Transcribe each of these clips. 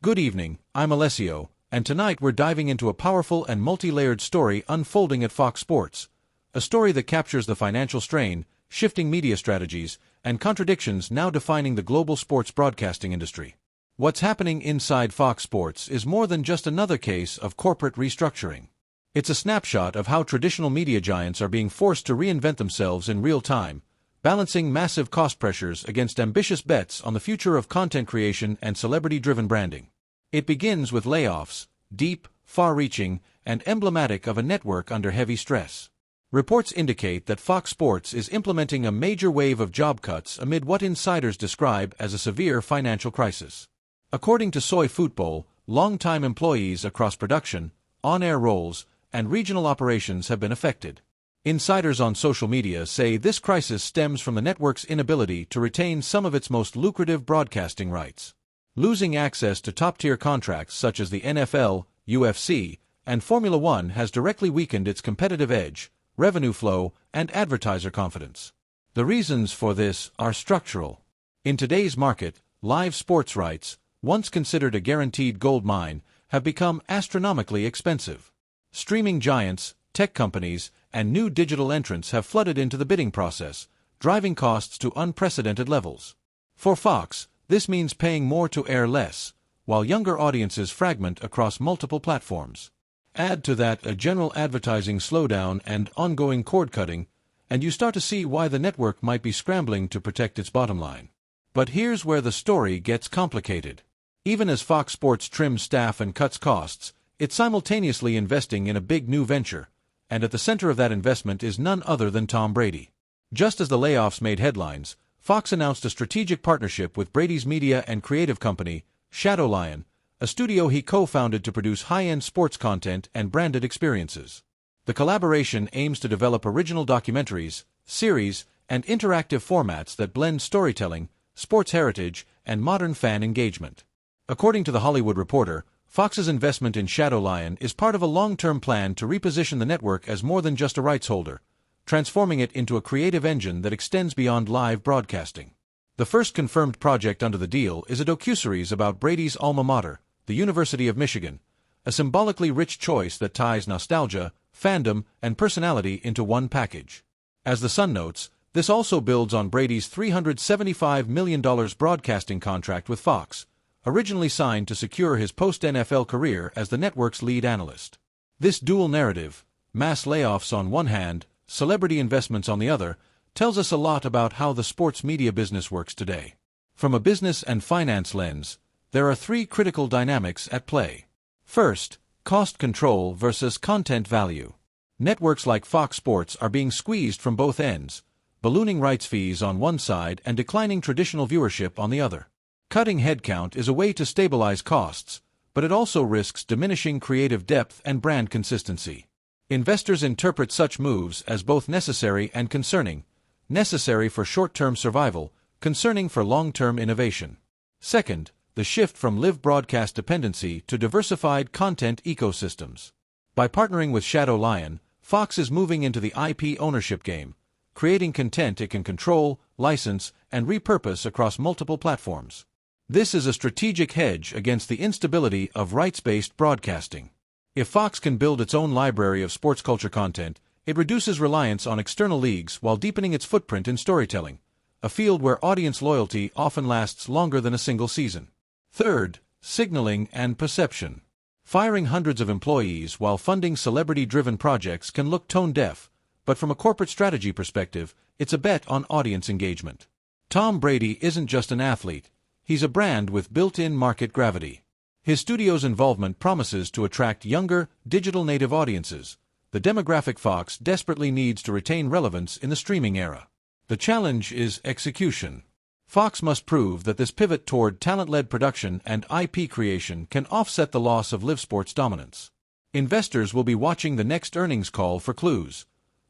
Good evening, I'm Alessio, and tonight we're diving into a powerful and multi-layered story unfolding at Fox Sports. A story that captures the financial strain, shifting media strategies, and contradictions now defining the global sports broadcasting industry. What's happening inside Fox Sports is more than just another case of corporate restructuring. It's a snapshot of how traditional media giants are being forced to reinvent themselves in real time, balancing massive cost pressures against ambitious bets on the future of content creation and celebrity-driven branding. It begins with layoffs, deep, far-reaching, and emblematic of a network under heavy stress. Reports indicate that Fox Sports is implementing a major wave of job cuts amid what insiders describe as a severe financial crisis. According to Soy Football, longtime employees across production, on-air roles, and regional operations have been affected. Insiders on social media say this crisis stems from the network's inability to retain some of its most lucrative broadcasting rights. Losing access to top-tier contracts such as the NFL, UFC, and Formula One has directly weakened its competitive edge, revenue flow, and advertiser confidence. The reasons for this are structural. In today's market, live sports rights, once considered a guaranteed gold mine, have become astronomically expensive. Streaming giants, tech companies, and new digital entrants have flooded into the bidding process, driving costs to unprecedented levels. For Fox, this means paying more to air less, while younger audiences fragment across multiple platforms. Add to that a general advertising slowdown and ongoing cord-cutting, and you start to see why the network might be scrambling to protect its bottom line. But here's where the story gets complicated. Even as Fox Sports trims staff and cuts costs, it's simultaneously investing in a big new venture, and at the center of that investment is none other than Tom Brady. Just as the layoffs made headlines, Fox announced a strategic partnership with Brady's media and creative company, Shadow Lion, a studio he co-founded to produce high-end sports content and branded experiences. The collaboration aims to develop original documentaries, series, and interactive formats that blend storytelling, sports heritage, and modern fan engagement. According to The Hollywood Reporter, Fox's investment in Shadow Lion is part of a long-term plan to reposition the network as more than just a rights holder, transforming it into a creative engine that extends beyond live broadcasting. The first confirmed project under the deal is a docuseries about Brady's alma mater, the University of Michigan, a symbolically rich choice that ties nostalgia, fandom, and personality into one package. As The Sun notes, this also builds on Brady's $375 million broadcasting contract with Fox, originally signed to secure his post-NFL career as the network's lead analyst. This dual narrative, mass layoffs on one hand, celebrity investments on the other, tells us a lot about how the sports media business works today. From a business and finance lens, there are three critical dynamics at play. First, cost control versus content value. Networks like Fox Sports are being squeezed from both ends, ballooning rights fees on one side and declining traditional viewership on the other. Cutting headcount is a way to stabilize costs, but it also risks diminishing creative depth and brand consistency. Investors interpret such moves as both necessary and concerning, necessary for short-term survival, concerning for long-term innovation. Second, the shift from live broadcast dependency to diversified content ecosystems. By partnering with Shadow Lion, Fox is moving into the IP ownership game, creating content it can control, license, and repurpose across multiple platforms. This is a strategic hedge against the instability of rights-based broadcasting. If Fox can build its own library of sports culture content, it reduces reliance on external leagues while deepening its footprint in storytelling, a field where audience loyalty often lasts longer than a single season. Third, signaling and perception. Firing hundreds of employees while funding celebrity-driven projects can look tone-deaf, but from a corporate strategy perspective, it's a bet on audience engagement. Tom Brady isn't just an athlete, he's a brand with built-in market gravity. His studio's involvement promises to attract younger, digital-native audiences, the demographic Fox desperately needs to retain relevance in the streaming era. The challenge is execution. Fox must prove that this pivot toward talent-led production and IP creation can offset the loss of live sports dominance. Investors will be watching the next earnings call for clues.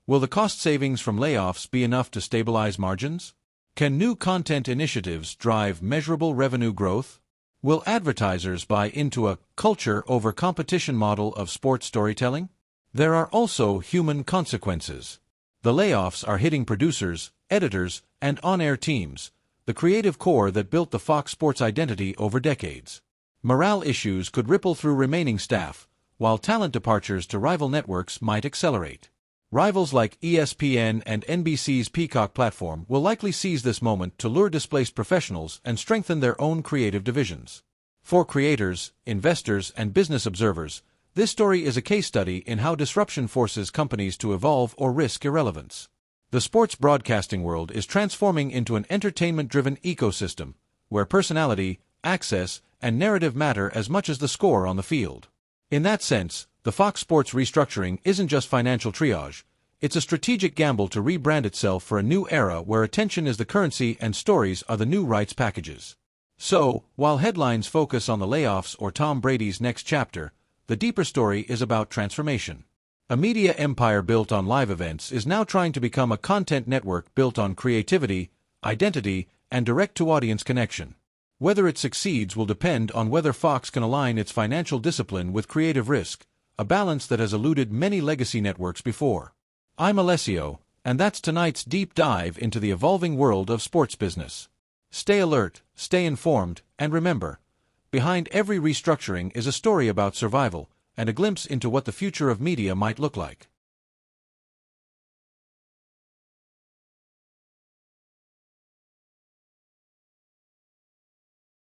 Will the cost savings from layoffs be enough to stabilize margins? Can new content initiatives drive measurable revenue growth? Will advertisers buy into a culture over competition model of sports storytelling? There are also human consequences. The layoffs are hitting producers, editors, and on-air teams, the creative core that built the Fox Sports identity over decades. Morale issues could ripple through remaining staff, while talent departures to rival networks might accelerate. Rivals like ESPN and NBC's Peacock platform will likely seize this moment to lure displaced professionals and strengthen their own creative divisions. For creators, investors, and business observers, this story is a case study in how disruption forces companies to evolve or risk irrelevance. The sports broadcasting world is transforming into an entertainment-driven ecosystem, where personality, access, and narrative matter as much as the score on the field. In that sense, the Fox Sports restructuring isn't just financial triage, it's a strategic gamble to rebrand itself for a new era where attention is the currency and stories are the new rights packages. So, while headlines focus on the layoffs or Tom Brady's next chapter, the deeper story is about transformation. A media empire built on live events is now trying to become a content network built on creativity, identity, and direct-to-audience connection. Whether it succeeds will depend on whether Fox can align its financial discipline with creative risk, a balance that has eluded many legacy networks before. I'm Alessio, and that's tonight's deep dive into the evolving world of sports business. Stay alert, stay informed, and remember, behind every restructuring is a story about survival and a glimpse into what the future of media might look like.